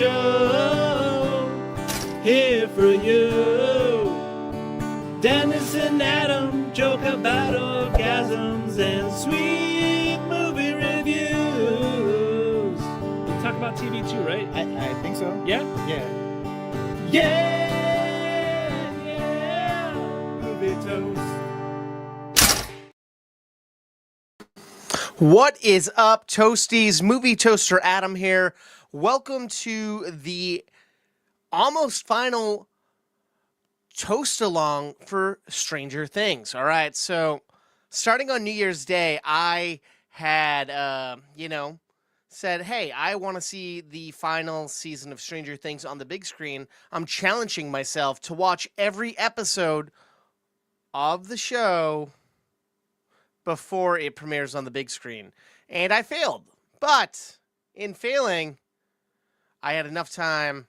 show here for you. Dennis and Adam joke about orgasms and sweet movie reviews. We talk about TV too, right? I think so. Yeah? Yeah. Yeah! Movie toast. What is up, Toasties? Movie Toaster Adam here. Welcome to the almost final toast along for Stranger Things. All right, so starting on New Year's Day, I had, said, hey, I want to see the final season of Stranger Things on the big screen. I'm challenging myself to watch every episode of the show before it premieres on the big screen. And I failed. But in failing, I had enough time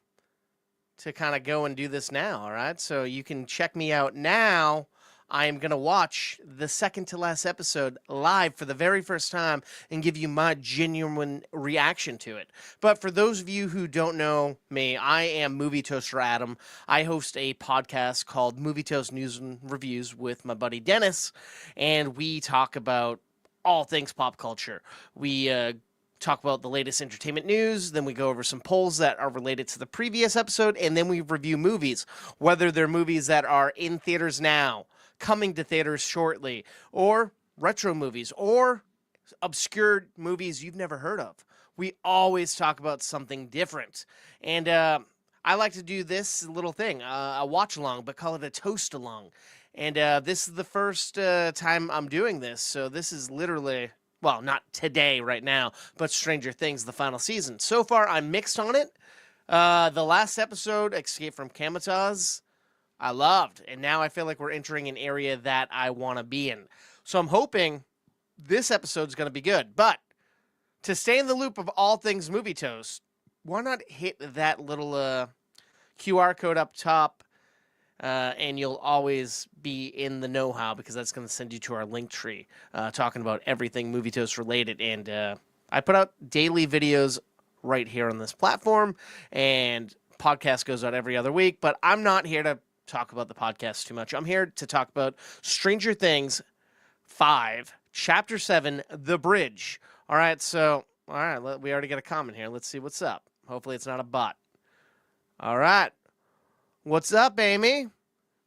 to kind of go and do this now, all right? So you can check me out now. I am going to watch the second to last episode live for the very first time and give you my genuine reaction to it. But for those of you who don't know me, I am Movie Toaster Adam. I host a podcast called Movie Toast News and Reviews with my buddy Dennis, and we talk about all things pop culture. We talk about the latest entertainment news, then we go over some polls that are related to the previous episode, and then we review movies, whether they're movies that are in theaters now, coming to theaters shortly, or retro movies, or obscure movies you've never heard of. We always talk about something different. And I like to do this little thing, a watch-along, but call it a toast-along. And this is the first time I'm doing this, so this is literally, well, not today, right now, but Stranger Things, the final season. So far, I'm mixed on it. The last episode, Escape from Kamataz, I loved, and now I feel like we're entering an area that I want to be in. So I'm hoping this episode's going to be good. But to stay in the loop of all things Movie Toast, why not hit that little QR code up top, and you'll always be in the know-how, because that's going to send you to our link tree, talking about everything Movie Toast related. And I put out daily videos right here on this platform, and podcast goes out every other week. But I'm not here to talk about the podcast too much. I'm here to talk about Stranger Things 5, Chapter 7, The Bridge. All right, we already got a comment here. Let's see what's up. Hopefully it's not a bot. All right. What's up, Amy?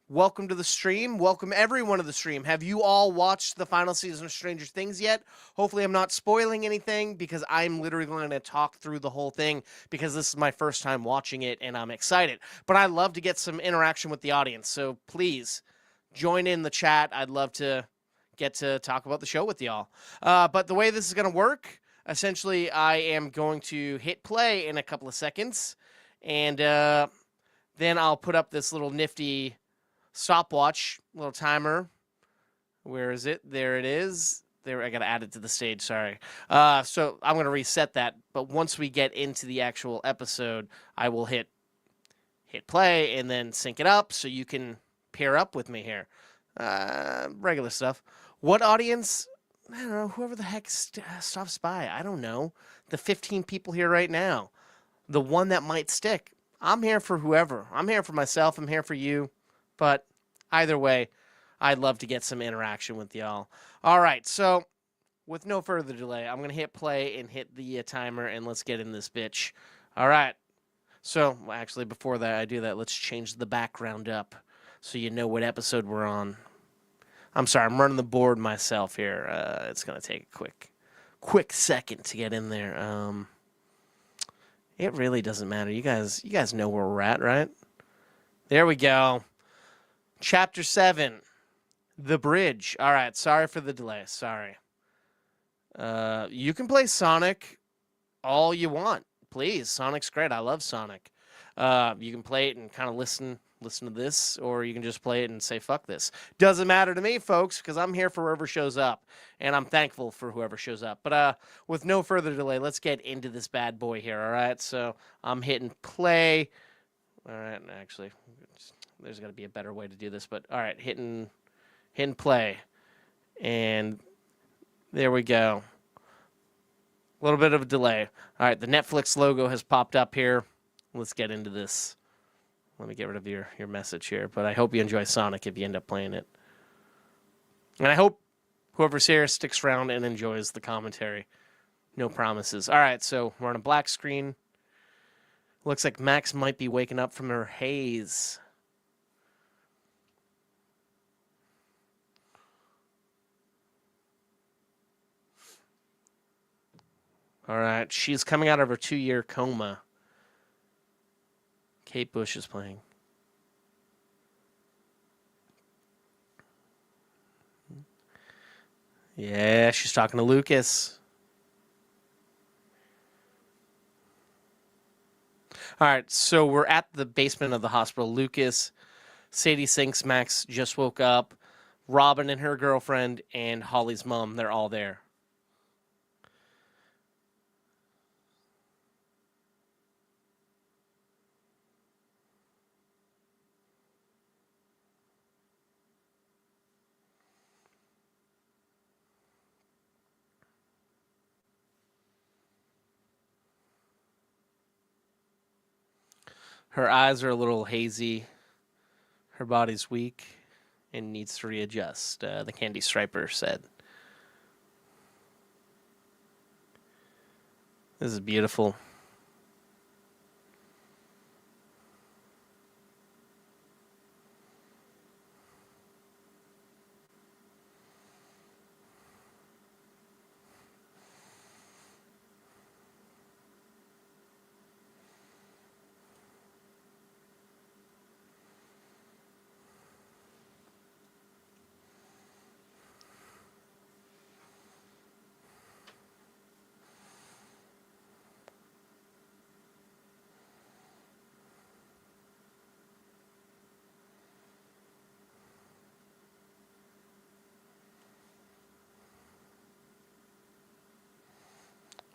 Welcome to the stream. Welcome everyone to the stream. Have you all watched the final season of Stranger Things yet? Hopefully I'm not spoiling anything, because I'm literally going to talk through the whole thing, because this is my first time watching it and I'm excited. But I love to get some interaction with the audience, so please join in the chat. I'd love to get to talk about the show with y'all. But the way this is going to work, essentially I am going to hit play in a couple of seconds, and then I'll put up this little nifty stopwatch, little timer. Where is it? There it is. There, I got to add it to the stage, sorry. So I'm going to reset that, but once we get into the actual episode, I will hit play and then sync it up so you can pair up with me here. Regular stuff. What audience? I don't know. Whoever the heck stops by. I don't know. The 15 people here right now. The one that might stick. I'm here for whoever. I'm here for myself. I'm here for you. But either way, I'd love to get some interaction with y'all. All right, so with no further delay, I'm going to hit play and hit the timer, and let's get in this bitch. All right. So, actually, before that, I do that, let's change the background up so you know what episode we're on. I'm sorry, I'm running the board myself here. It's going to take a quick second to get in there. It really doesn't matter. You guys know where we're at, right? There we go. Chapter 7, The Bridge. All right, sorry for the delay. Sorry. You can play Sonic all you want. Please, Sonic's great. I love Sonic. You can play it and kind of listen to this, or you can just play it and say, fuck this. Doesn't matter to me, folks, because I'm here for whoever shows up, and I'm thankful for whoever shows up. But with no further delay, let's get into this bad boy here, all right? So I'm hitting play. All right, actually, there's got to be a better way to do this, but all right, hitting play, and there we go. A little bit of a delay. All right, the Netflix logo has popped up here. let's get into this. Let me get rid of your message here. But I hope you enjoy Sonic if you end up playing it. And I hope whoever's here sticks around and enjoys the commentary. No promises. All right, so we're on a black screen. Looks like Max might be waking up from her haze. All right, she's coming out of her 2-year coma. Kate Bush is playing. Yeah, she's talking to Lucas. All right, so we're at the basement of the hospital. Lucas, Sadie Sinks, Max just woke up. Robin and her girlfriend and Holly's mom, they're all there. Her eyes are a little hazy. Her body's weak and needs to readjust, the Candy Striper said. This is beautiful.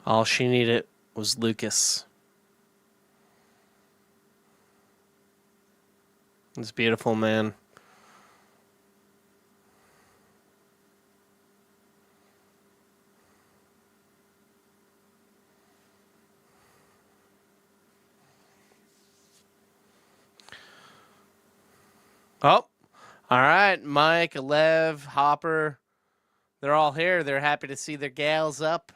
All she needed was Lucas. It's beautiful, man. Oh, all right. Mike, Alev, Hopper, they're all here. They're happy to see their gals up.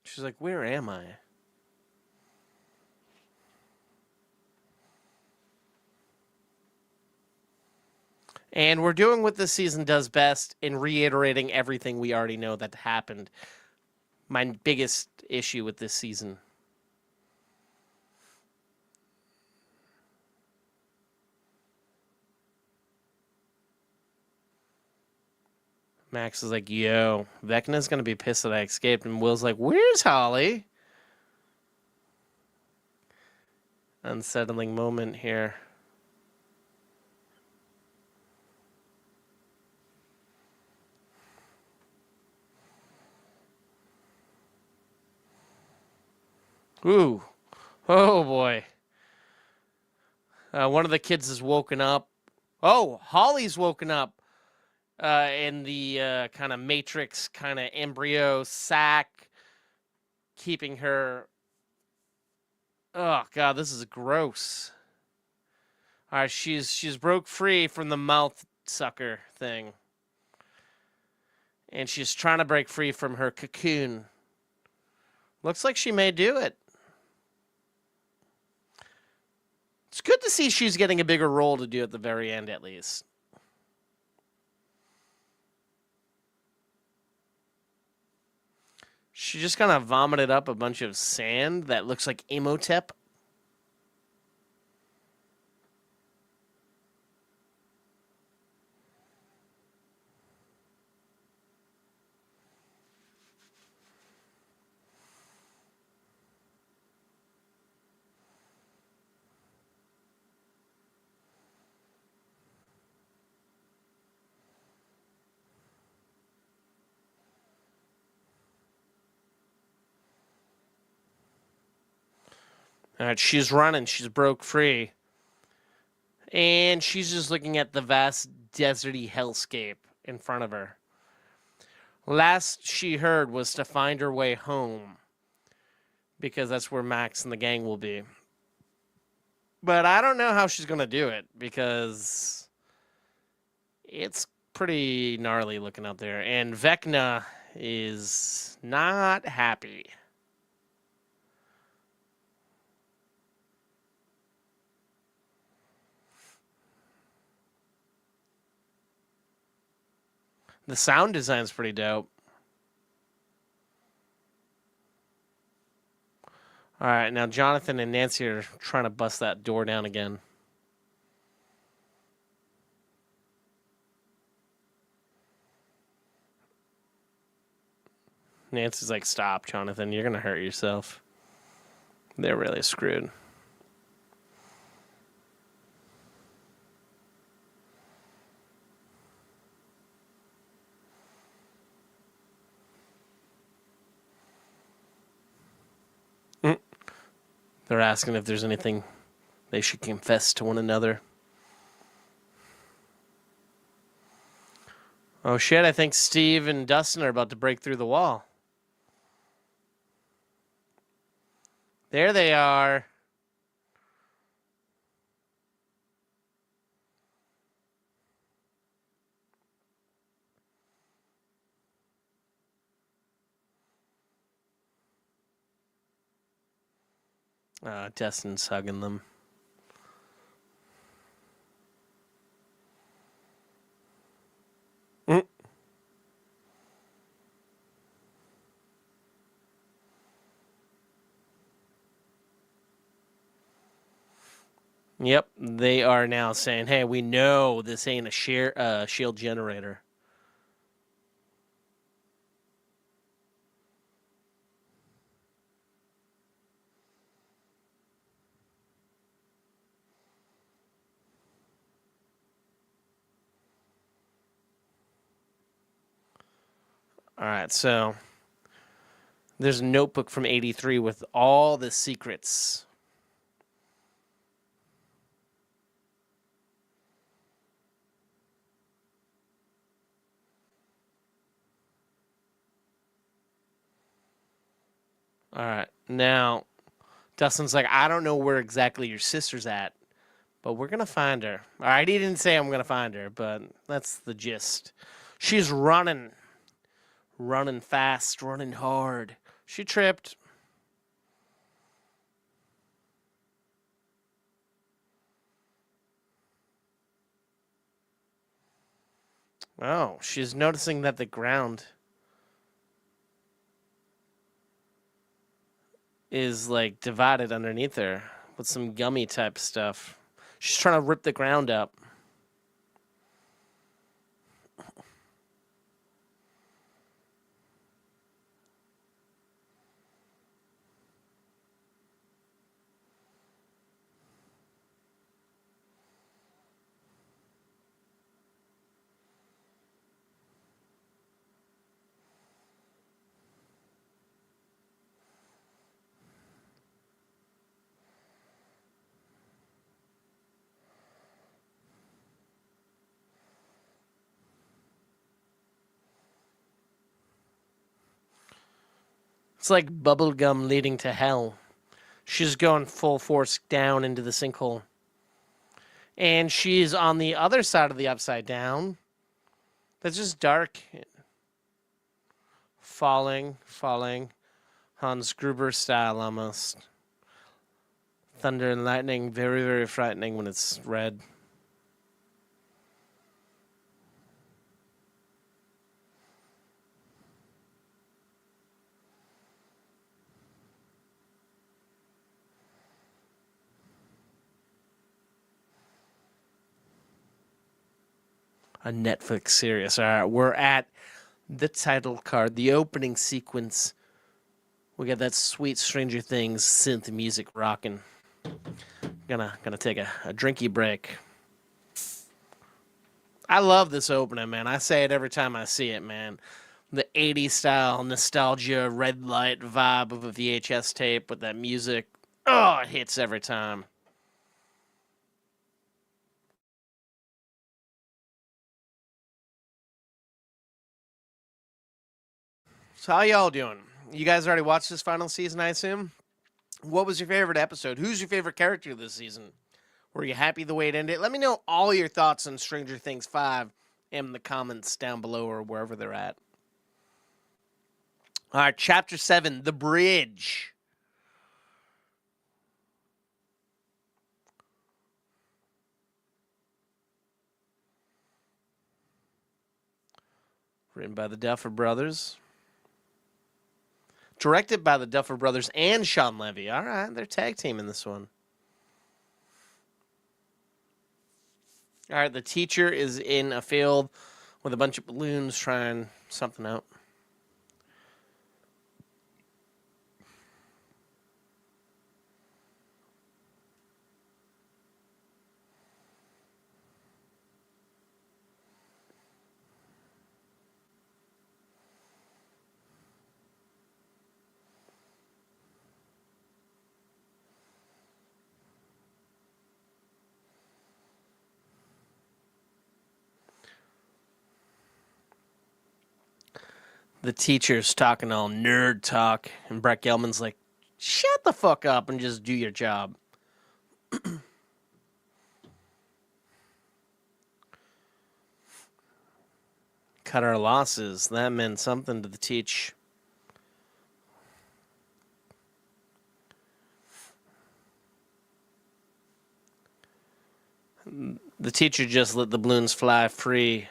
She's like, where am I? And we're doing what this season does best in reiterating everything we already know that happened. My biggest issue with this season. Max is like, yo, Vecna's going to be pissed that I escaped. And Will's like, where's Holly? Unsettling moment here. Ooh. Oh, boy. One of the kids is woken up. Oh, Holly's woken up in the kind of Matrix kind of embryo sac, keeping her... Oh, God, this is gross. All right, she's broke free from the mouth sucker thing. And she's trying to break free from her cocoon. Looks like she may do it. It's good to see she's getting a bigger role to do at the very end, at least. She just kind of vomited up a bunch of sand that looks like Imhotep. All right, she's running. She's broke free. And she's just looking at the vast deserty hellscape in front of her. Last she heard was to find her way home, because that's where Max and the gang will be. But I don't know how she's going to do it, because it's pretty gnarly looking out there. And Vecna is not happy. The sound design's pretty dope. All right, now Jonathan and Nancy are trying to bust that door down again. Nancy's like, stop, Jonathan. You're going to hurt yourself. They're really screwed. They're asking if there's anything they should confess to one another. Oh shit, I think Steve and Dustin are about to break through the wall. There they are. Dustin's hugging them. Yep, they are now saying, hey, we know this ain't a shield generator. All right, so there's a notebook from 83 with all the secrets. All right, now Dustin's like, I don't know where exactly your sister's at, but we're going to find her. All right, he didn't say I'm going to find her, but that's the gist. She's running. Running fast, running hard. She tripped. Oh, she's noticing that the ground is like divided underneath her with some gummy type stuff. She's trying to rip the ground up. It's like bubblegum leading to hell. She's going full force down into the sinkhole. And she's on the other side of the upside down. That's just dark. Falling. Hans Gruber style almost. Thunder and lightning, very, very frightening when it's red. A Netflix series. All right, we're at the title card, the opening sequence. We got that sweet Stranger Things synth music rocking. Gonna take a drinky break. I love this opening, man. I say it every time I see it, man. The 80s style nostalgia, red light vibe of a VHS tape with that music. Oh, it hits every time. So how y'all doing? You guys already watched this final season, I assume? What was your favorite episode? Who's your favorite character this season? Were you happy the way it ended? Let me know all your thoughts on Stranger Things 5 in the comments down below or wherever they're at. All right, Chapter 7, The Bridge. Written by the Duffer Brothers. Directed by the Duffer Brothers and Sean Levy. All right, they're tag team in this one. All right, the teacher is in a field with a bunch of balloons trying something out. The teacher's talking all nerd talk, and Brett Gelman's like, shut the fuck up and just do your job. Cut our losses. That meant something to the teach. The teacher just let the balloons fly free.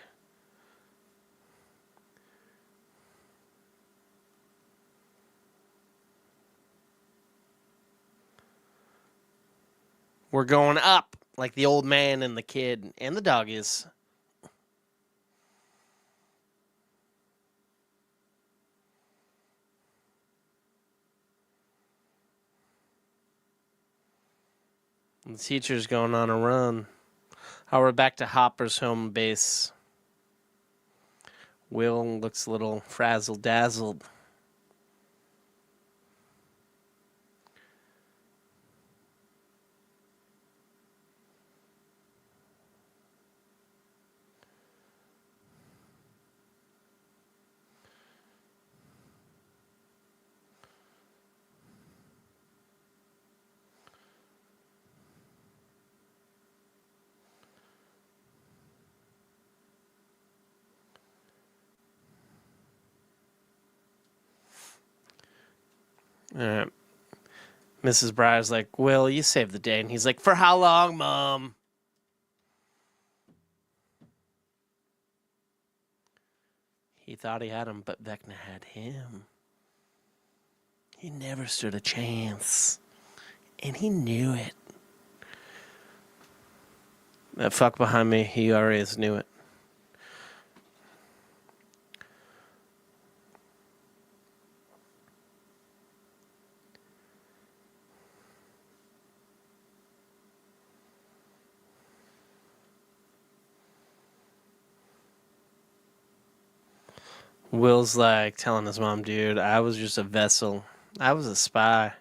We're going up, like the old man and the kid and the dog is. The teacher's going on a run. Oh, we're back to Hopper's home base. Will looks a little frazzled-dazzled. Mrs. Breyer's like, Will, you saved the day. And he's like, for how long, Mom? He thought he had him, but Vecna had him. He never stood a chance. And he knew it. That fuck behind me, he already knew it. Will's like telling his mom, dude, I was just a vessel. I was a spy.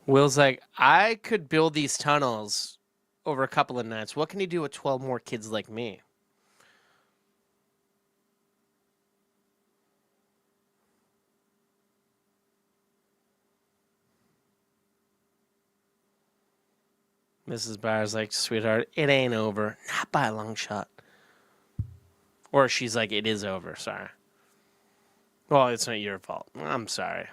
Will's like, I could build these tunnels over a couple of nights. What can you do with 12 more kids like me? Mrs. Byers like, sweetheart, it ain't over. Not by a long shot. Or she's like, it is over. Sorry. Well, it's not your fault. I'm sorry.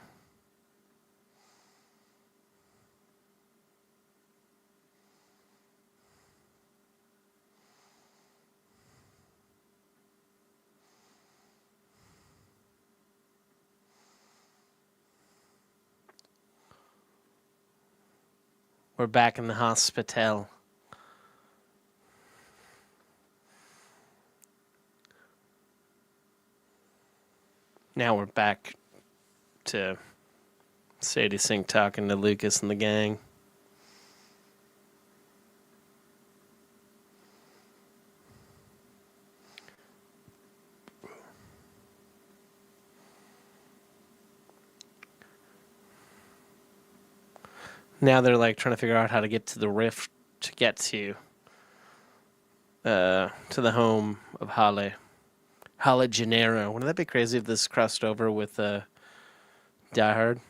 We're back in the hospital. Now we're back to Sadie Sink talking to Lucas and the gang. Now they're like trying to figure out how to get to the rift to get to the home of Halle Gennaro. Wouldn't that be crazy if this crossed over with Die Hard?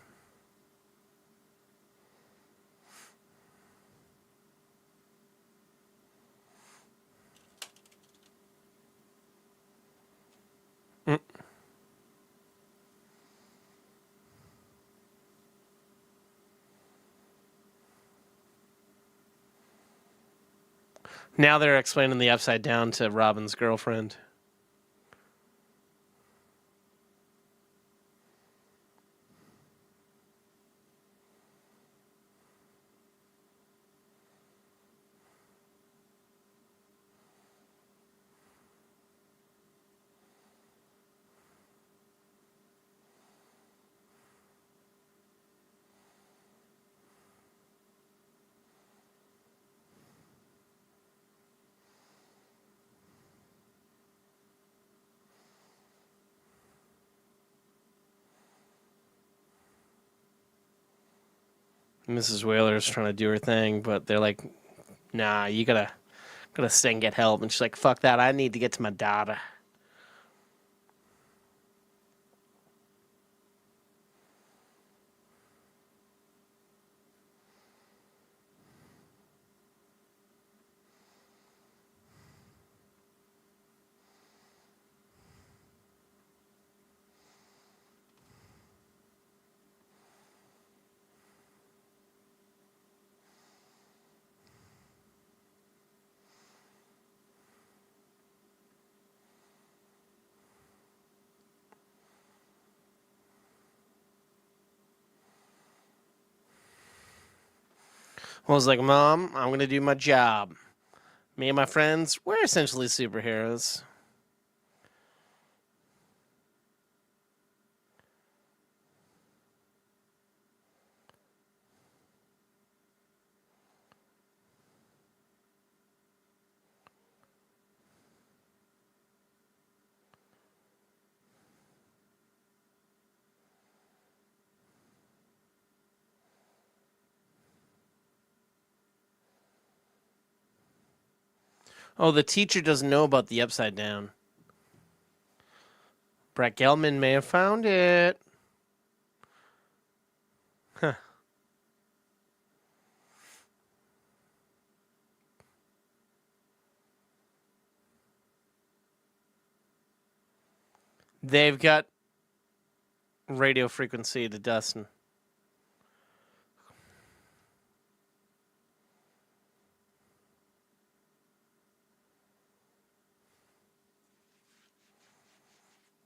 Now they're explaining the Upside Down to Robin's girlfriend. Mrs. Whaler's trying to do her thing, but they're like, nah, you gotta stay and get help. And she's like, fuck that, I need to get to my daughter. I was like, Mom, I'm going to do my job. Me and my friends, we're essentially superheroes. Oh, the teacher doesn't know about the Upside Down. Brett Gelman may have found it. Huh. They've got radio frequency to Dustin.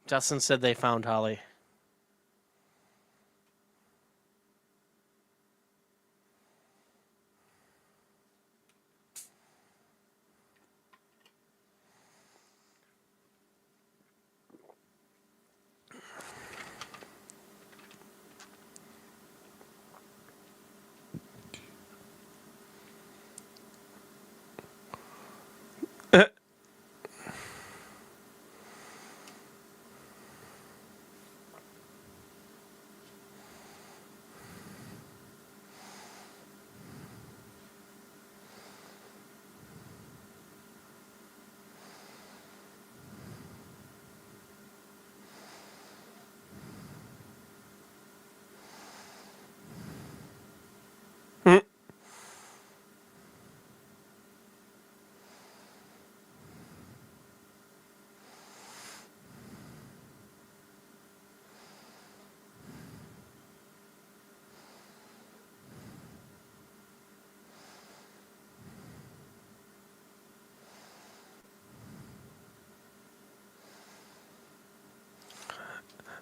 Dustin said they found Holly.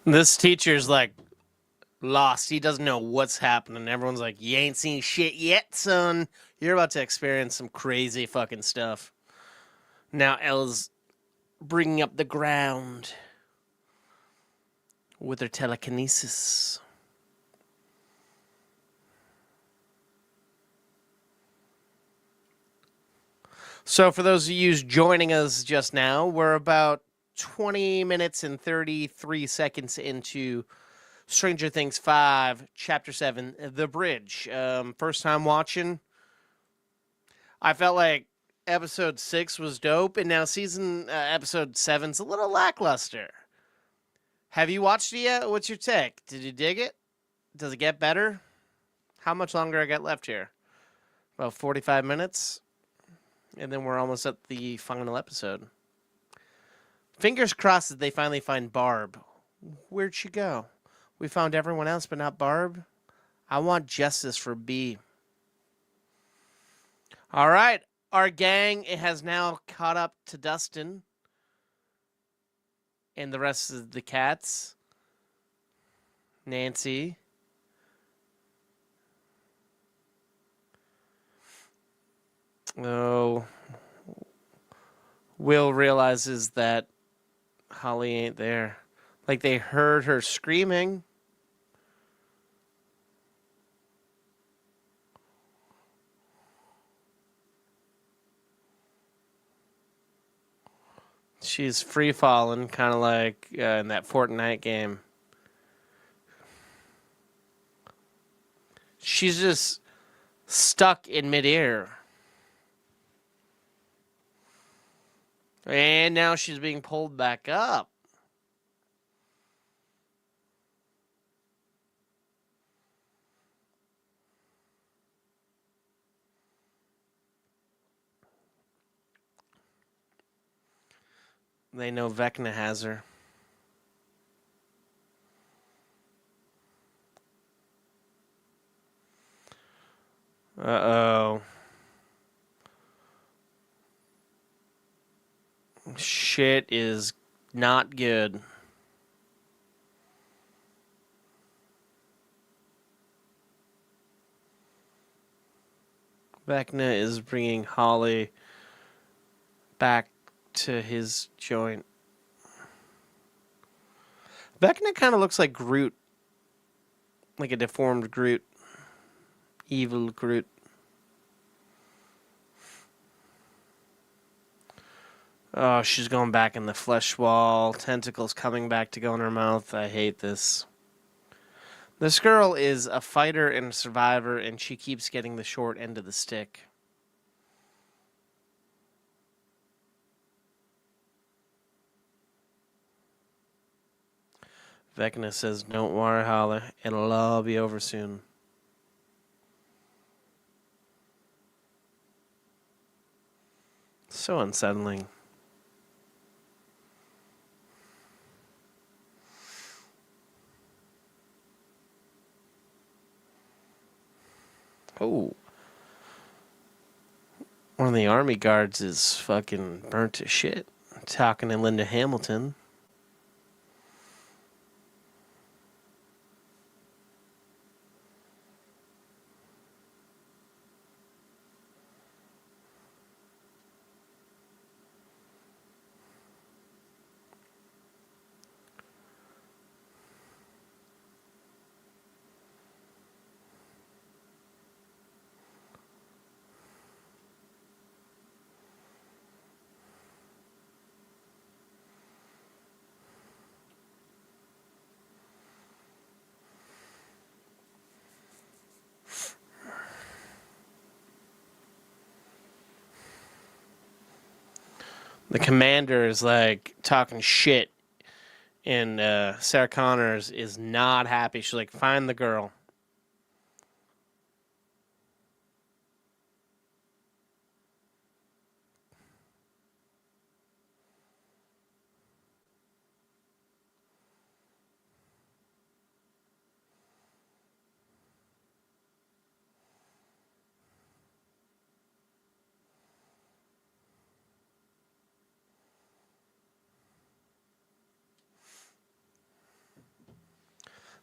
This teacher's like, lost. He doesn't know what's happening. Everyone's like, you ain't seen shit yet, son. You're about to experience some crazy fucking stuff. Now Elle's bringing up the ground with her telekinesis. So for those of you joining us just now, we're about 20 minutes and 33 seconds into Stranger Things 5, Chapter 7, The Bridge. First time watching, I felt like Episode 6 was dope, and now Episode 7's a little lackluster. Have you watched it yet? What's your take? Did you dig it? Does it get better? How much longer I got left here? About 45 minutes? And then we're almost at the final episode. Fingers crossed that they finally find Barb. Where'd she go? We found everyone else, but not Barb. I want justice for B. All right. Our gang has now caught up to Dustin and the rest of the cats. Nancy. Oh. Will realizes that Holly ain't there. Like they heard her screaming. She's free falling, kind of like in that Fortnite game. She's just stuck in midair. And now she's being pulled back up. They know Vecna has her. Uh-oh. Shit is not good. Vecna is bringing Holly back to his joint. Vecna kind of looks like Groot. Like a deformed Groot. Evil Groot. Oh, she's going back in the flesh wall. Tentacles coming back to go in her mouth. I hate this. This girl is a fighter and a survivor, and she keeps getting the short end of the stick. Vecna says, don't worry, Holly. It'll all be over soon. So unsettling. Oh. One of the army guards is fucking burnt to shit. Talking to Linda Hamilton. The commander is like talking shit, and Sarah Connors is not happy. She's like, find the girl.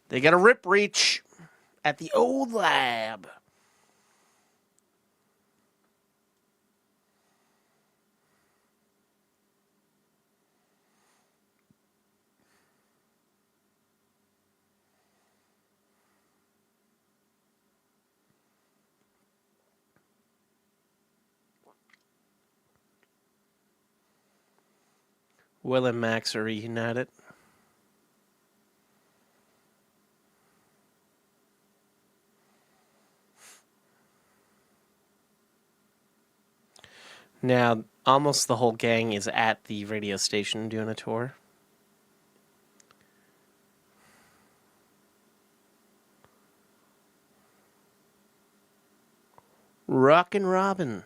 They got a rip reach at the old lab. Will and Max are reunited. Now, almost the whole gang is at the radio station doing a tour. Rockin' Robin.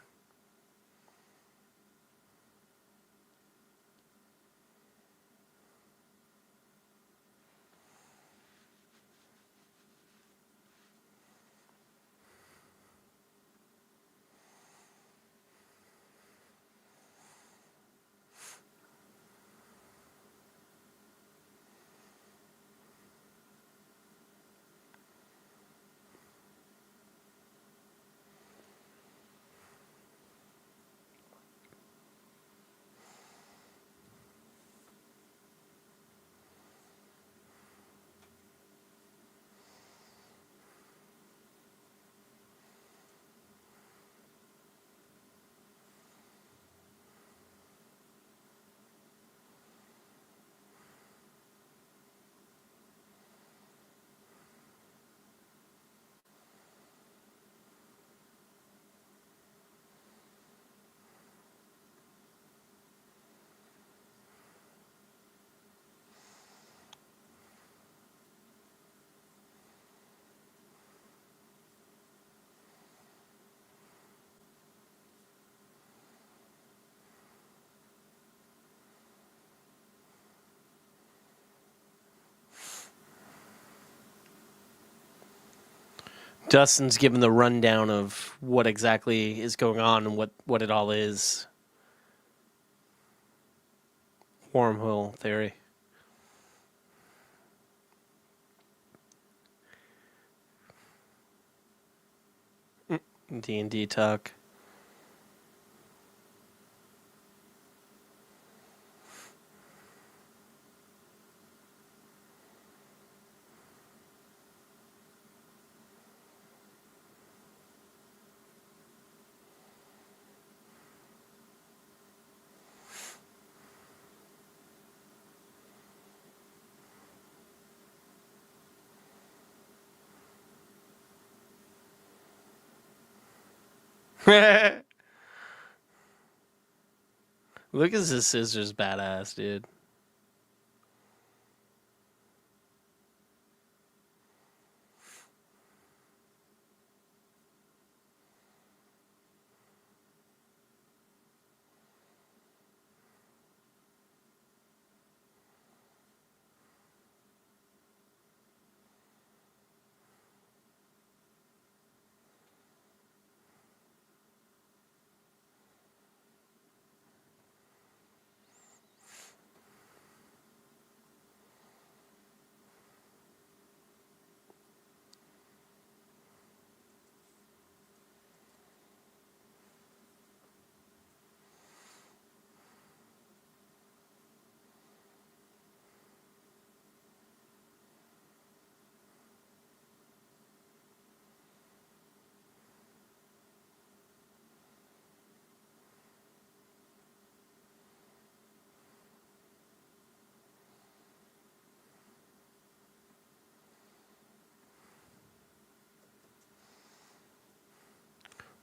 Dustin's given the rundown of what exactly is going on and what it all is. Wormhole theory. D&D talk. Lucas's sister's badass, dude.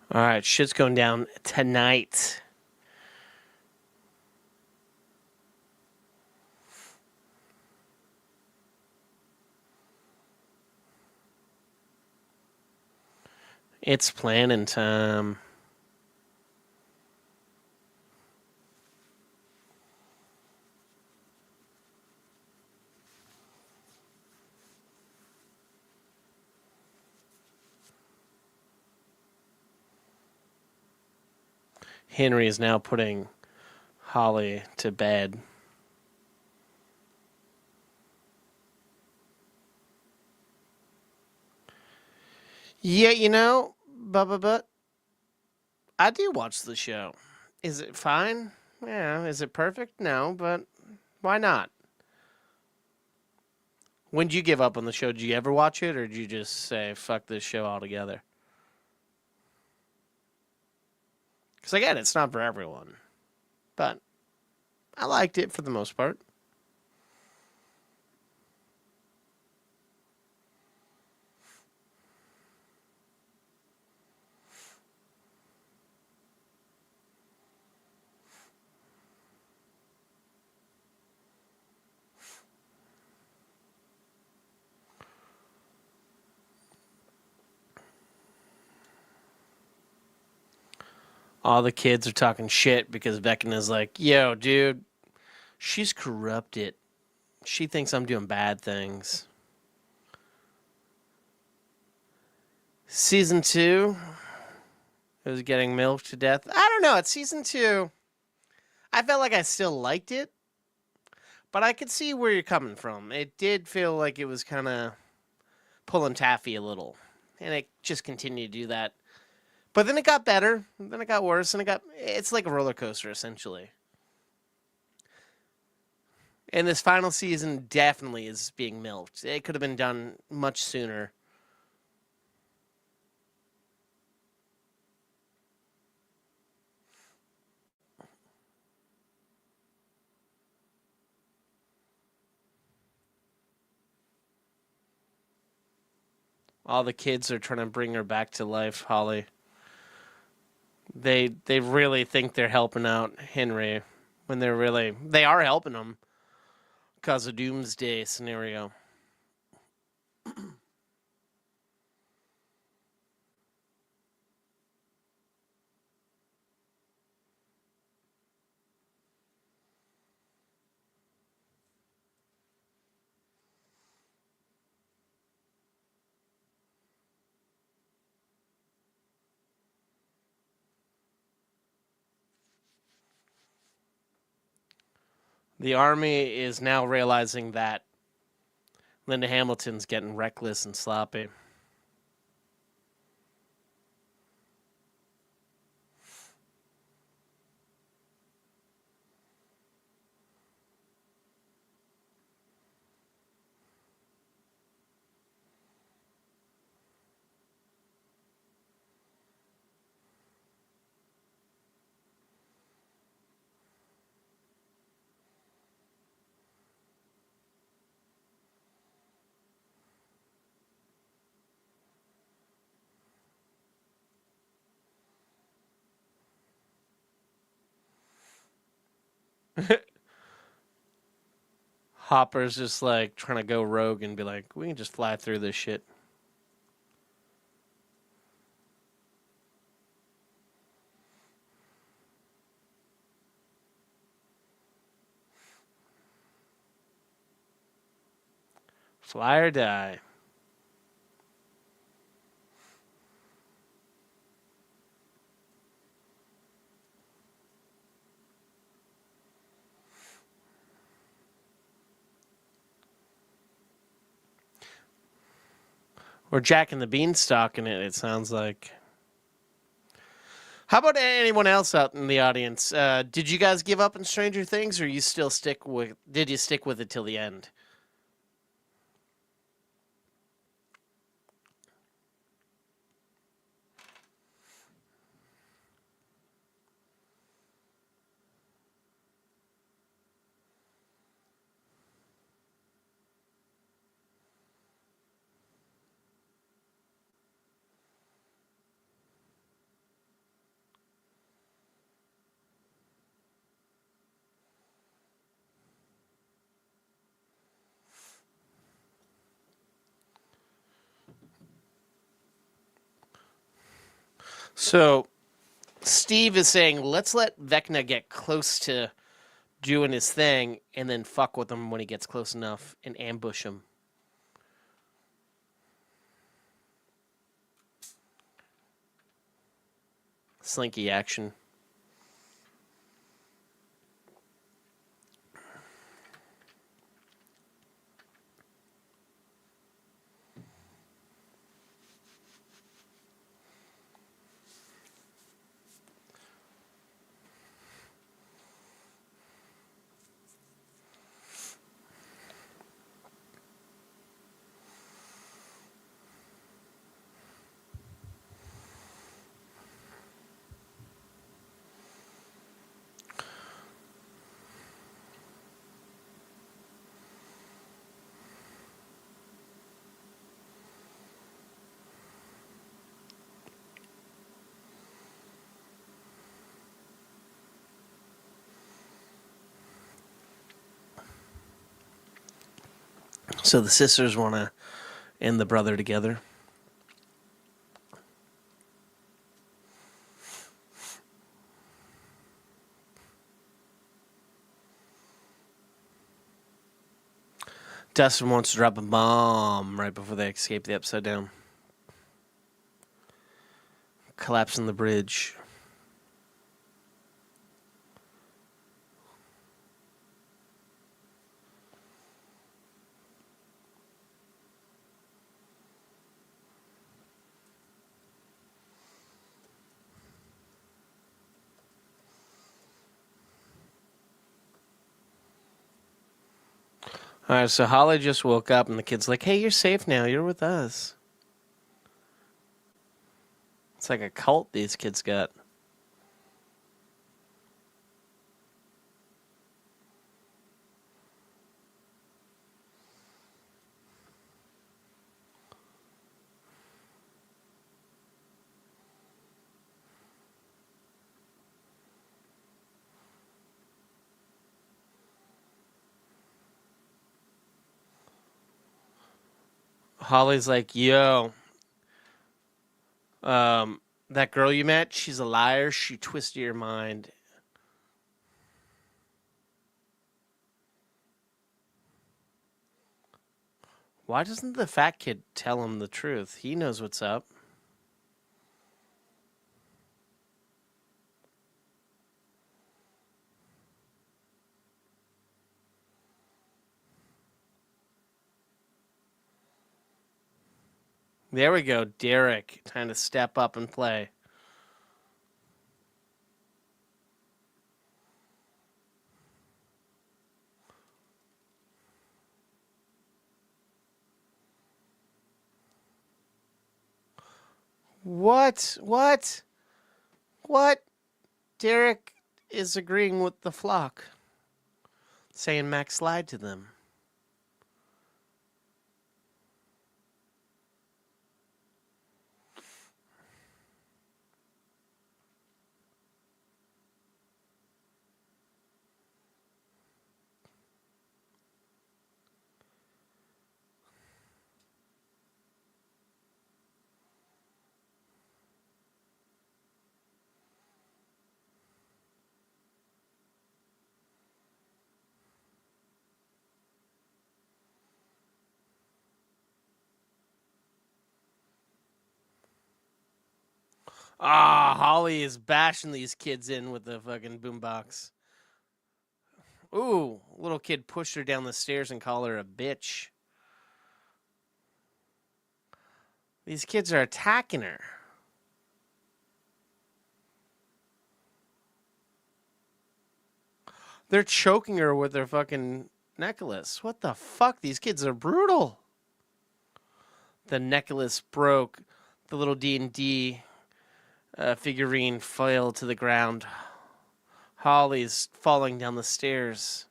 All right, shit's going down tonight. It's planning time. Henry is now putting Holly to bed. Yeah, but I do watch the show. Is it fine? Yeah. Is it perfect? No, but why not? When did you give up on the show? Did you ever watch it, or did you just say fuck this show altogether? Because again, it's not for everyone, but I liked it for the most part. All the kids are talking shit because Vecna's like, yo, dude, she's corrupted. She thinks I'm doing bad things. Season 2 it was getting milked to death. I don't know. It's season 2. I felt like I still liked it, but I could see where you're coming from. It did feel like it was kind of pulling taffy a little, and it just continued to do that. But then it got better, then it got worse, and it's like a roller coaster essentially. And this final season definitely is being milked. It could have been done much sooner. All the kids are trying to bring her back to life, Holly. They really think they're helping out Henry when they are helping him because of Doomsday scenario. The army is now realizing that Linda Hamilton's getting reckless and sloppy. Hopper's just like trying to go rogue and be like, we can just fly through this shit. Fly or die. Or Jack and the Beanstalk in it, it sounds like. How about anyone else out in the audience? Did you guys give up on Stranger Things, or you still did you stick with it till the end? So, Steve is saying, let's let Vecna get close to doing his thing and then fuck with him when he gets close enough and ambush him. Slinky action. So the sisters want to end the brother together. Dustin wants to drop a bomb right before they escape the Upside Down. Collapsing the bridge. All right, so Holly just woke up, and the kid's like, hey, you're safe now. You're with us. It's like a cult these kids got. Holly's like, yo, that girl you met, she's a liar. She twisted your mind. Why doesn't the fat kid tell him the truth? He knows what's up. There we go, Derek, trying to step up and play. What? Derek is agreeing with the flock, saying Max lied to them. Ah, Holly is bashing these kids in with the fucking boombox. Ooh, little kid pushed her down the stairs and called her a bitch. These kids are attacking her. They're choking her with their fucking necklace. What the fuck? These kids are brutal. The necklace broke. The little D&D figurine fell to the ground. Holly's falling down the stairs.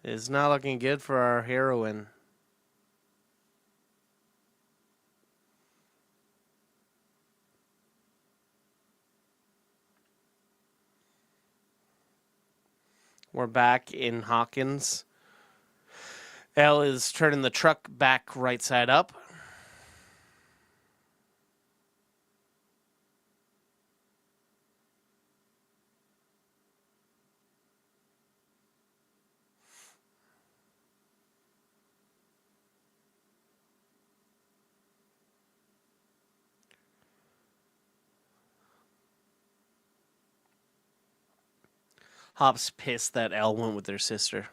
It is not looking good for our heroine. We're back in Hawkins. Elle is turning the truck back right side up. Hop's pissed that Elle went with their sister.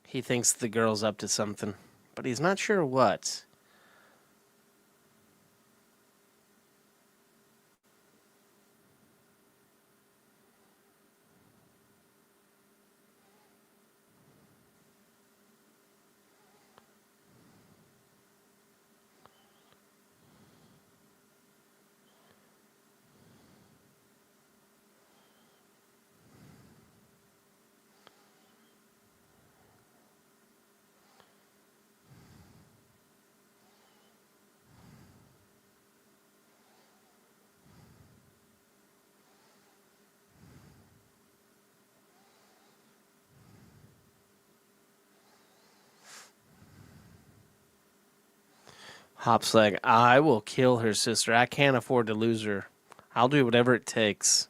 He thinks the girl's up to something, but he's not sure what. Hop's like, I will kill her sister. I can't afford to lose her. I'll do whatever it takes.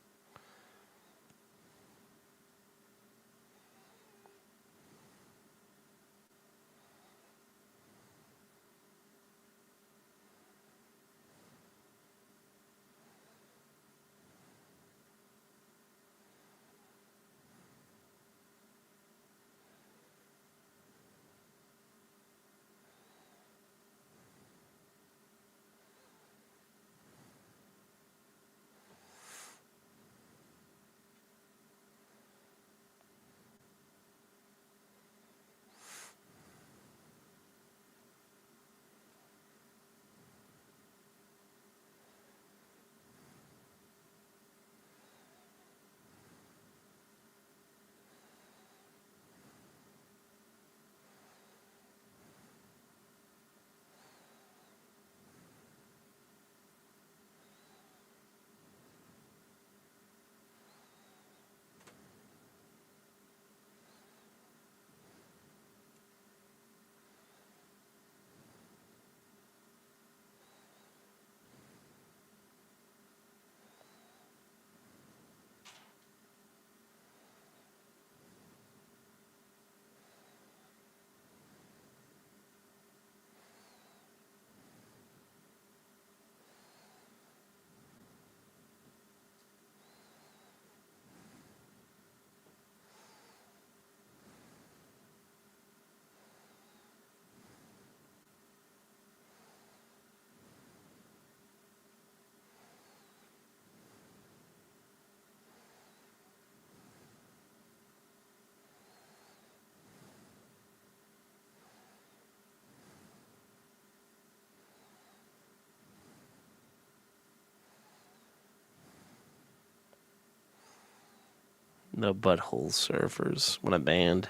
The Butthole Surfers. What a band.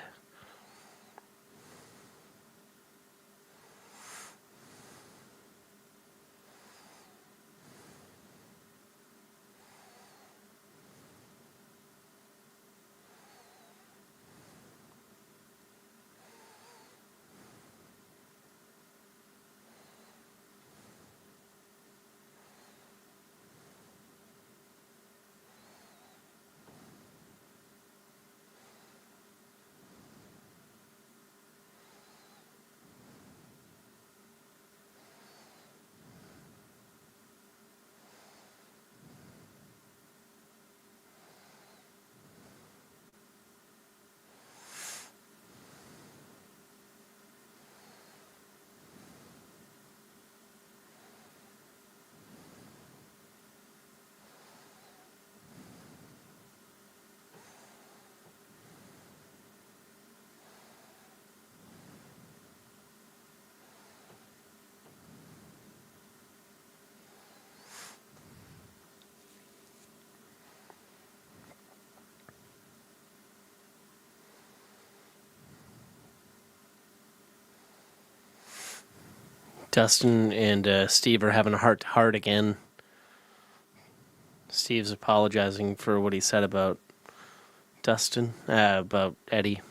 Dustin and Steve are having a heart-to-heart again. Steve's apologizing for what he said about Dustin, about Eddie.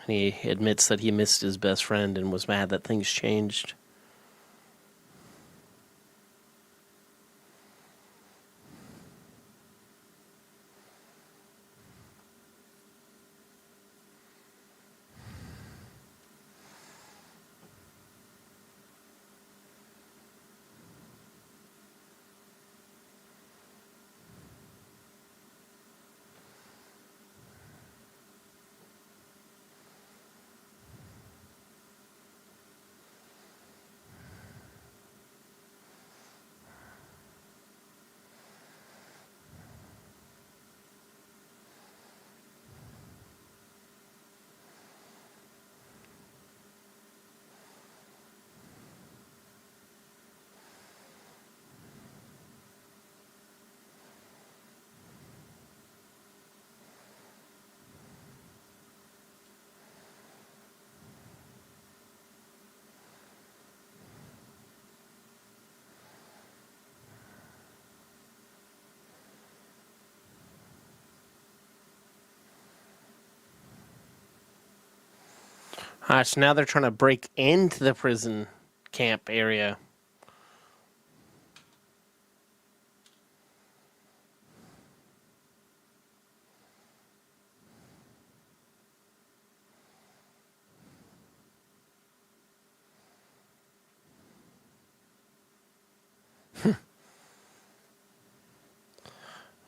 And he admits that he missed his best friend and was mad that things changed. So now they're trying to break into the prison camp area.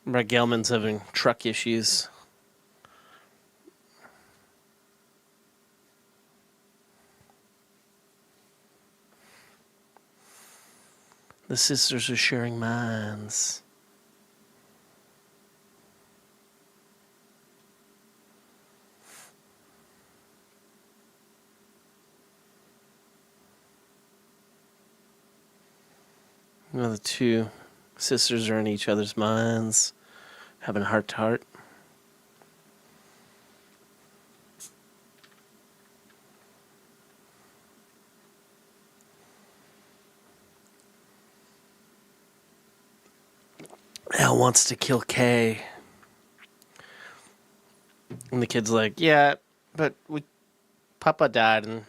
Brett Gelman's having truck issues. The sisters are sharing minds. You know, the two sisters are in each other's minds, having heart to heart. Al wants to kill Kay. And the kid's like, yeah, but Papa died and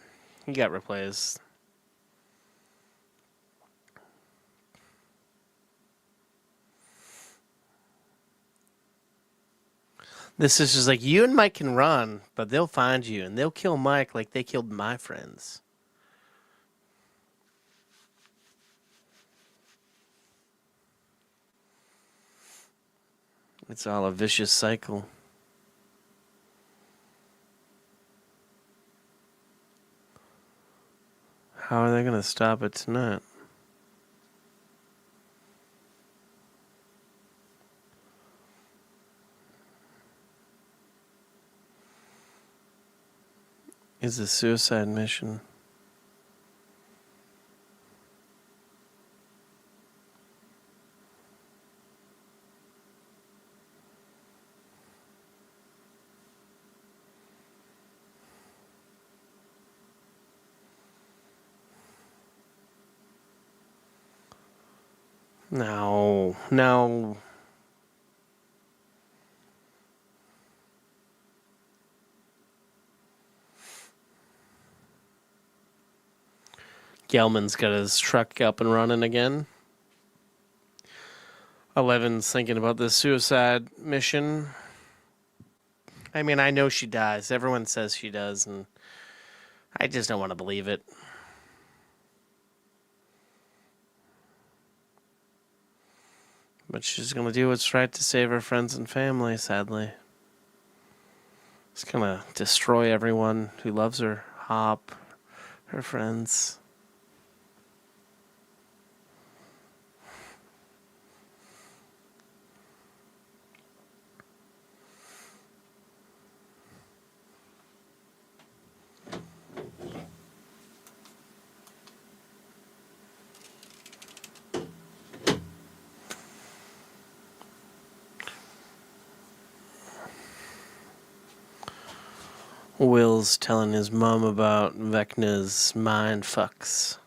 he got replaced. This is just like, you and Mike can run, but they'll find you and they'll kill Mike like they killed my friends. It's all a vicious cycle. How are they going to stop it tonight? Is a suicide mission. No. Gelman's got his truck up and running again. 11's thinking about this suicide mission. I mean, I know she dies. Everyone says she does, and I just don't want to believe it. But she's going to do what's right to save her friends and family, sadly. It's going to destroy everyone who loves her. Hop, her friends. Will's telling his mom about Vecna's mind fucks.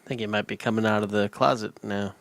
I think he might be coming out of the closet now.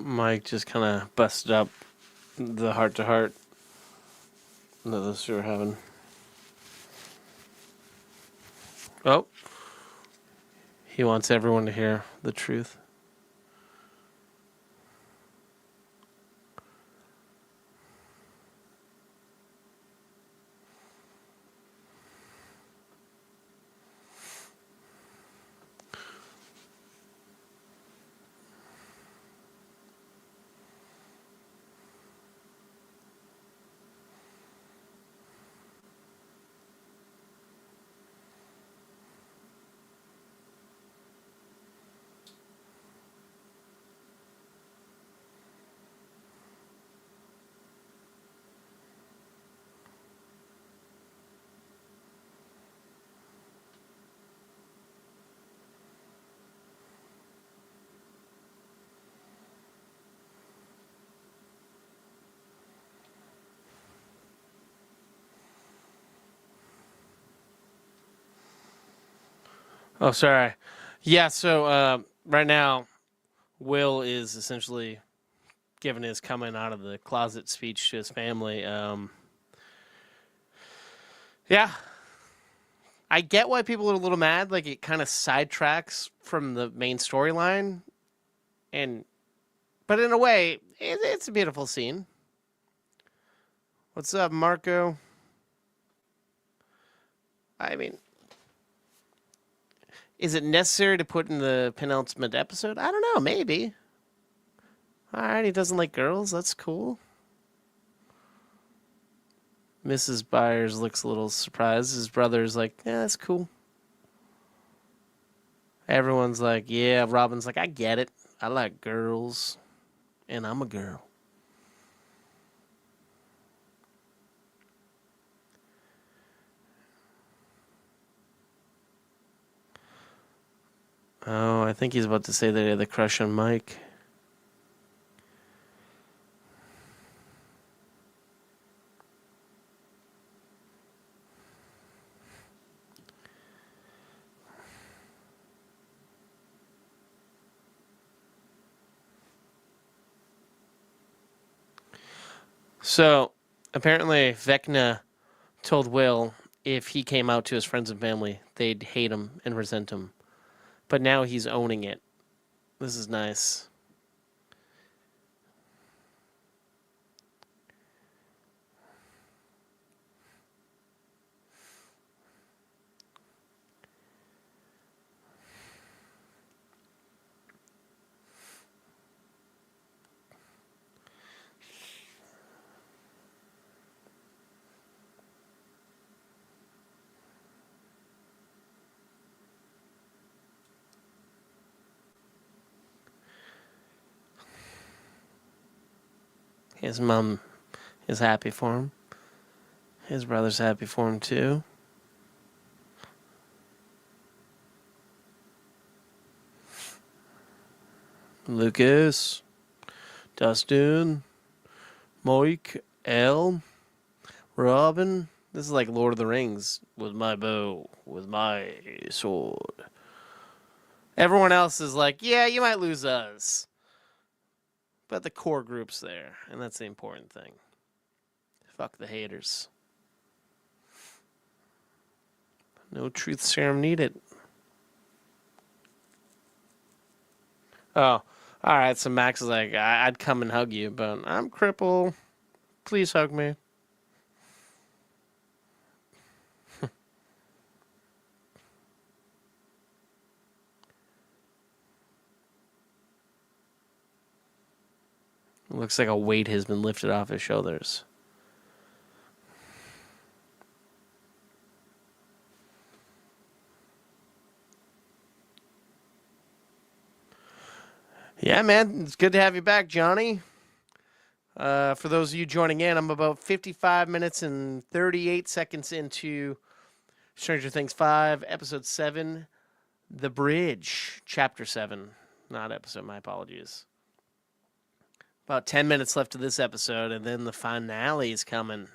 Mike just kind of busted up the heart-to-heart that those two were having. Oh. He wants everyone to hear the truth. Oh, sorry. Yeah, so right now, Will is essentially giving his coming out of the closet speech to his family. Yeah. I get why people are a little mad. Like, it kind of sidetracks from the main storyline. But in a way, it's a beautiful scene. What's up, Marco? I mean, is it necessary to put in the penultimate episode? I don't know, maybe. Alright, he doesn't like girls. That's cool. Mrs. Byers looks a little surprised. His brother's like, yeah, that's cool. Everyone's like, yeah. Robin's like, I get it. I like girls. And I'm a girl. Oh, I think he's about to say that he had a crush on Mike. So, apparently, Vecna told Will if he came out to his friends and family, they'd hate him and resent him. But now he's owning it. This is nice. His mom is happy for him. His brother's happy for him too. Lucas, Dustin, Mike, Elle, Robin. This is like Lord of the Rings. With my bow, with my sword. Everyone else is like, yeah, you might lose us. But the core group's there, and that's the important thing. Fuck the haters. No truth serum needed. Oh, alright, so Max is like, I'd come and hug you, but I'm crippled. Please hug me. Looks like a weight has been lifted off his shoulders. Yeah, man, it's good to have you back, Johnny. For those of you joining in, I'm about 55 minutes and 38 seconds into Stranger Things 5, Episode 7, The Bridge, Chapter 7. Not episode, my apologies. About 10 minutes left of this episode, and then the finale is coming.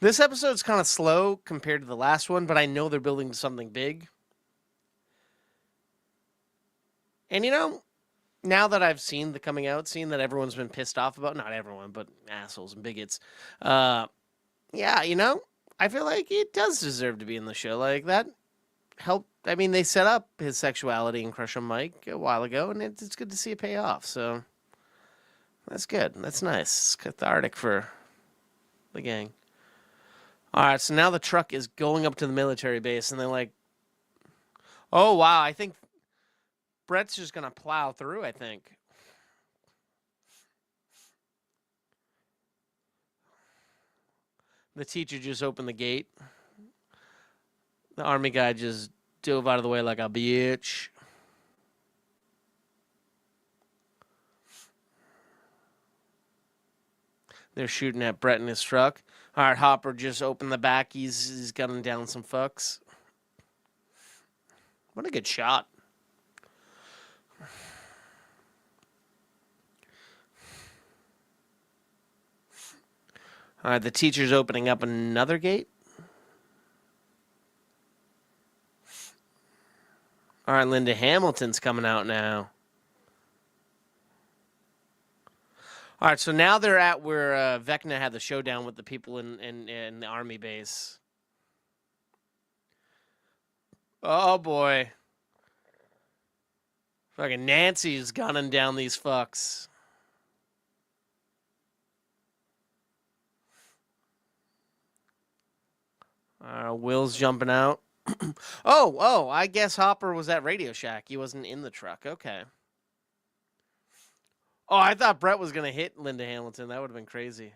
This episode's kind of slow compared to the last one, but I know they're building something big. And you know, Now that I've seen the coming out scene that everyone's been pissed off about, not everyone, but assholes and bigots, yeah, I feel like it does deserve to be in the show. Like, that helped. I mean, they set up his sexuality in Crush on Mike a while ago, and it's good to see it pay off. So that's good. That's nice. It's cathartic for the gang. All right, so now the truck is going up to the military base, and they're like, oh, wow, I think Brett's just going to plow through, I think. The teacher just opened the gate. The army guy just dove out of the way like a bitch. They're shooting at Brett in his truck. All right, Hopper just opened the back. He's gunning down some fucks. What a good shot. All right, the teacher's opening up another gate. All right, Linda Hamilton's coming out now. All right, so now they're at where Vecna had the showdown with the people in the army base. Oh, boy. Fucking Nancy's gunning down these fucks. Will's jumping out. Oh, I guess Hopper was at Radio Shack. He wasn't in the truck. Okay. Oh, I thought Brett was going to hit Linda Hamilton. That would have been crazy.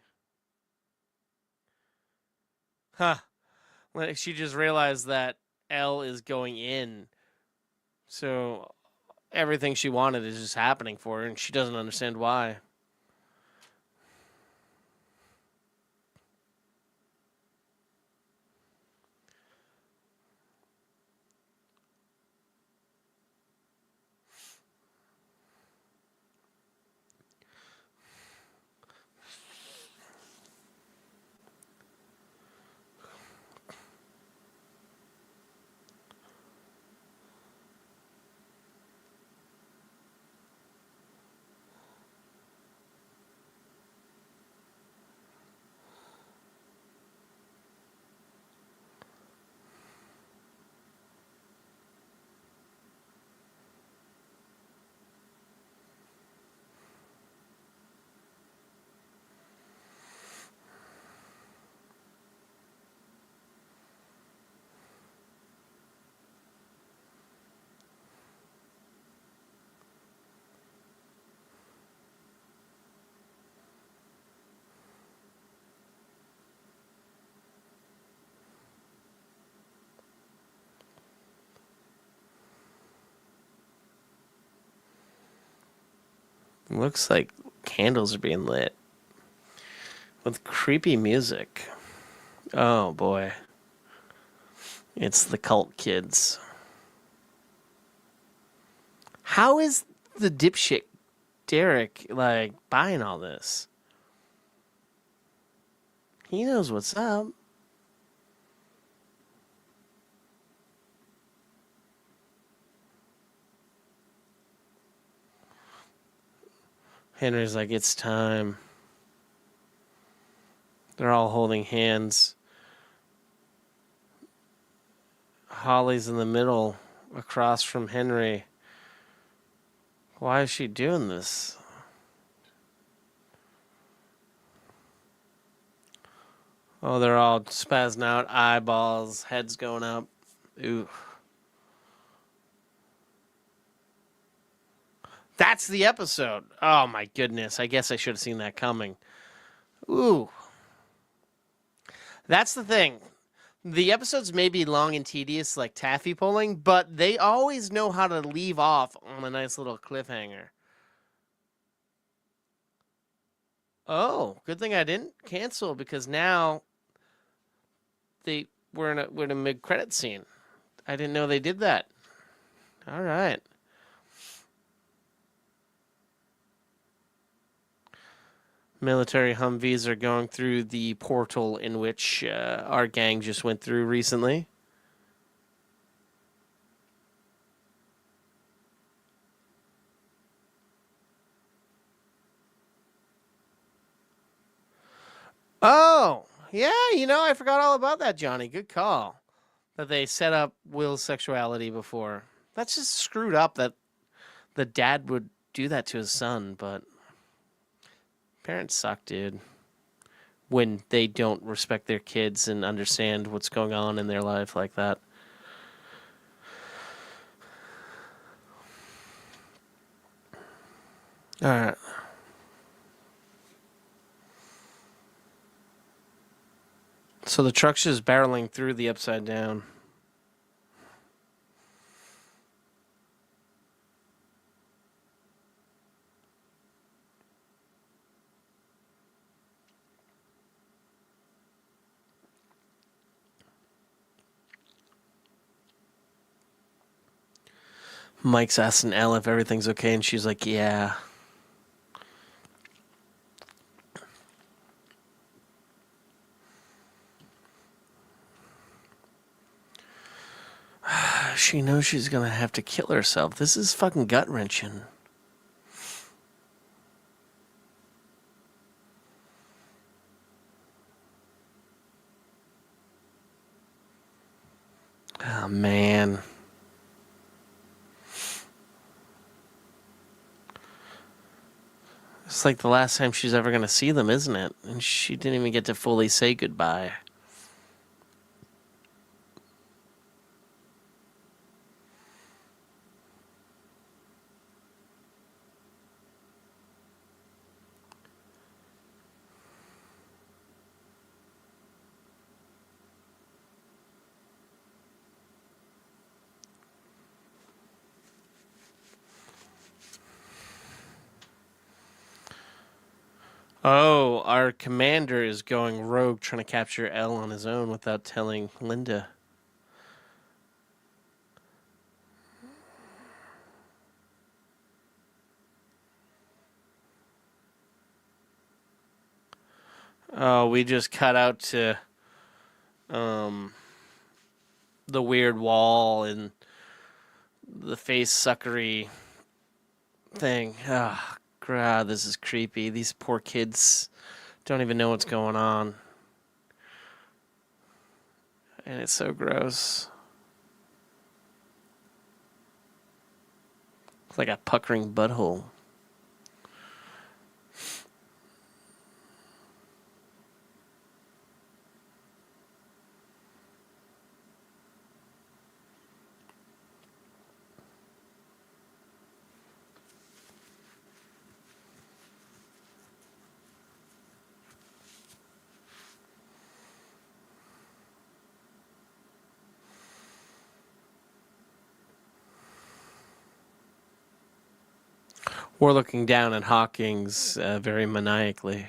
Huh. Like, she just realized that Elle is going in. So everything she wanted is just happening for her, and she doesn't understand why. Looks like candles are being lit with creepy music. Oh, boy. It's the cult kids. How is the dipshit Derek, like, buying all this? He knows what's up. Henry's like, it's time. They're all holding hands. Holly's in the middle, across from Henry. Why is she doing this? Oh, they're all spazzing out, eyeballs, heads going up. Ooh. That's the episode. Oh, my goodness. I guess I should have seen that coming. Ooh. That's the thing. The episodes may be long and tedious like taffy pulling, but they always know how to leave off on a nice little cliffhanger. Oh, good thing I didn't cancel because now we're in a mid-credit scene. I didn't know they did that. All right. Military Humvees are going through the portal in which our gang just went through recently. Oh, yeah, I forgot all about that, Johnny. Good call. That they set up Will's sexuality before. That's just screwed up that the dad would do that to his son, but parents suck, dude. When they don't respect their kids and understand what's going on in their life like that. All right. So the truck's just barreling through the upside down. Mike's asking Elle if everything's okay, and she's like, yeah. She knows she's gonna have to kill herself. This is fucking gut-wrenching. Oh, man. It's like the last time she's ever going to see them, isn't it? And she didn't even get to fully say goodbye. Oh, our commander is going rogue, trying to capture Elle on his own without telling Linda. Oh, we just cut out to the weird wall and the face suckery thing. Ah, God, this is creepy. These poor kids don't even know what's going on. And it's so gross. It's like a puckering butthole. We're looking down at Hawkins very maniacally.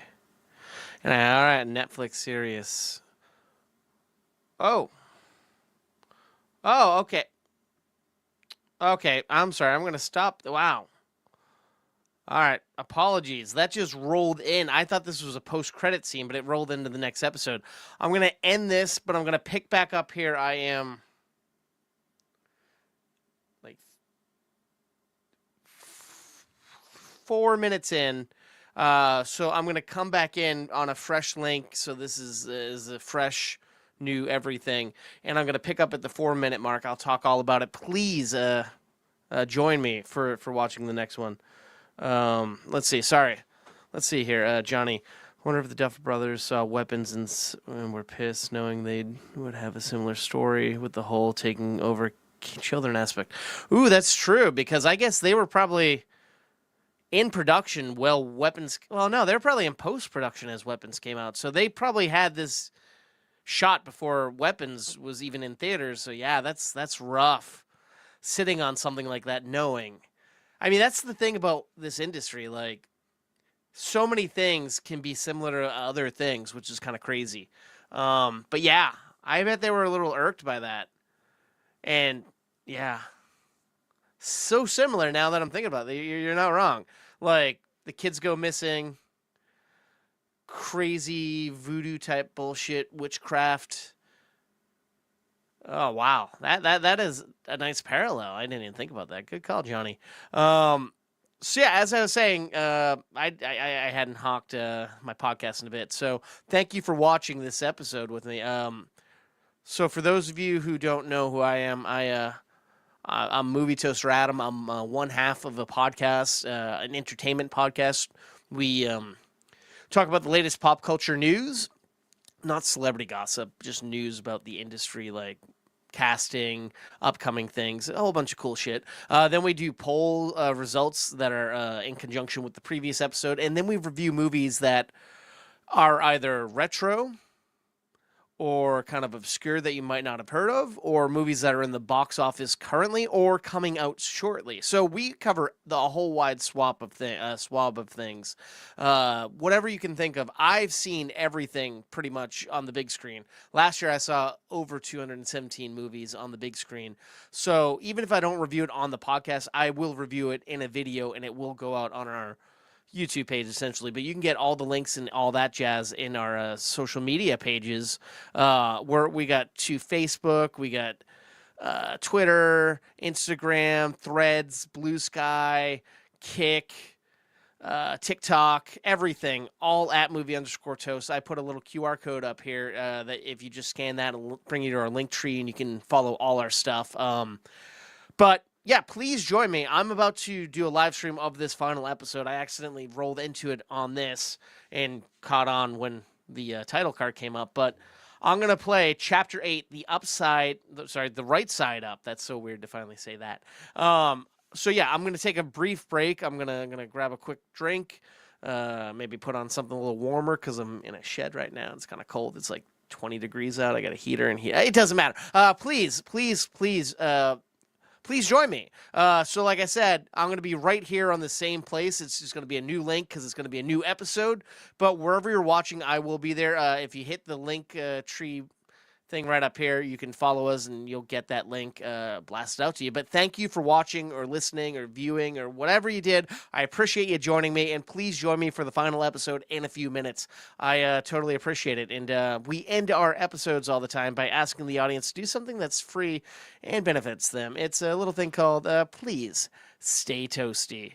And all right, Netflix series. Oh. Oh, okay. Okay, I'm sorry. I'm going to stop. Wow. All right, apologies. That just rolled in. I thought this was a post-credit scene, but it rolled into the next episode. I'm going to end this, but I'm going to pick back up here. I am like 4 minutes in. So I'm going to come back in on a fresh link. So this is a fresh, new everything. And I'm going to pick up at the 4-minute mark. I'll talk all about it. Please join me for watching the next one. Let's see. Sorry. Let's see here. Johnny, wonder if the Duff brothers saw weapons and were pissed knowing they would have a similar story with the whole taking over children aspect. Ooh, that's true, because I guess they were probably in production weapons. Well, no, they were probably in post-production as weapons came out. So they probably had this shot before Weapons was even in theaters. So yeah, that's rough. Sitting on something like that, knowing. I mean, that's the thing about this industry. Like, so many things can be similar to other things, which is kind of crazy. But yeah, I bet they were a little irked by that. And yeah, so similar now that I'm thinking about it. You're not wrong. Like, the kids go missing, crazy voodoo type bullshit, witchcraft. Oh wow, that is a nice parallel. I didn't even think about that. Good call, Johnny. So yeah, as I was saying, I hadn't hawked my podcast in a bit. So thank you for watching this episode with me. So for those of you who don't know who I am, I'm Movie Toaster Adam. I'm one half of a podcast, an entertainment podcast. We talk about the latest pop culture news, not celebrity gossip, just news about the industry, like casting, upcoming things, a whole bunch of cool shit. Then we do poll results that are in conjunction with the previous episode, and then we review movies that are either retro or kind of obscure that you might not have heard of, or movies that are in the box office currently or coming out shortly. So we cover the whole wide swab of things. Whatever you can think of. I've seen everything pretty much on the big screen. Last year I saw over 217 movies on the big screen. So even if I don't review it on the podcast, I will review it in a video, and it will go out on our YouTube page essentially, but you can get all the links and all that jazz in our social media pages. Where we got to Facebook, we got Twitter, Instagram, Threads, Blue Sky, Kick, TikTok, everything, all at movie_toast. I put a little QR code up here that if you just scan that, it'll bring you to our link tree, and you can follow all our stuff. But yeah, please join me. I'm about to do a live stream of this final episode. I accidentally rolled into it on this and caught on when the title card came up. But I'm going to play Chapter 8, the right side up. That's so weird to finally say that. So yeah, I'm going to take a brief break. I'm gonna grab a quick drink, maybe put on something a little warmer because I'm in a shed right now. It's kind of cold. It's like 20 degrees out. I got a heater in here. It doesn't matter. Please join me. So like I said, I'm going to be right here on the same place. It's just going to be a new link because it's going to be a new episode. But wherever you're watching, I will be there. If you hit the link tree thing right up here, you can follow us and you'll get that link blasted out to you. But thank you for watching or listening or viewing or whatever you did. I appreciate you joining me, and please join me for the final episode in a few minutes. I totally appreciate it. And we end our episodes all the time by asking the audience to do something that's free and benefits them. It's a little thing called Please Stay Toasty.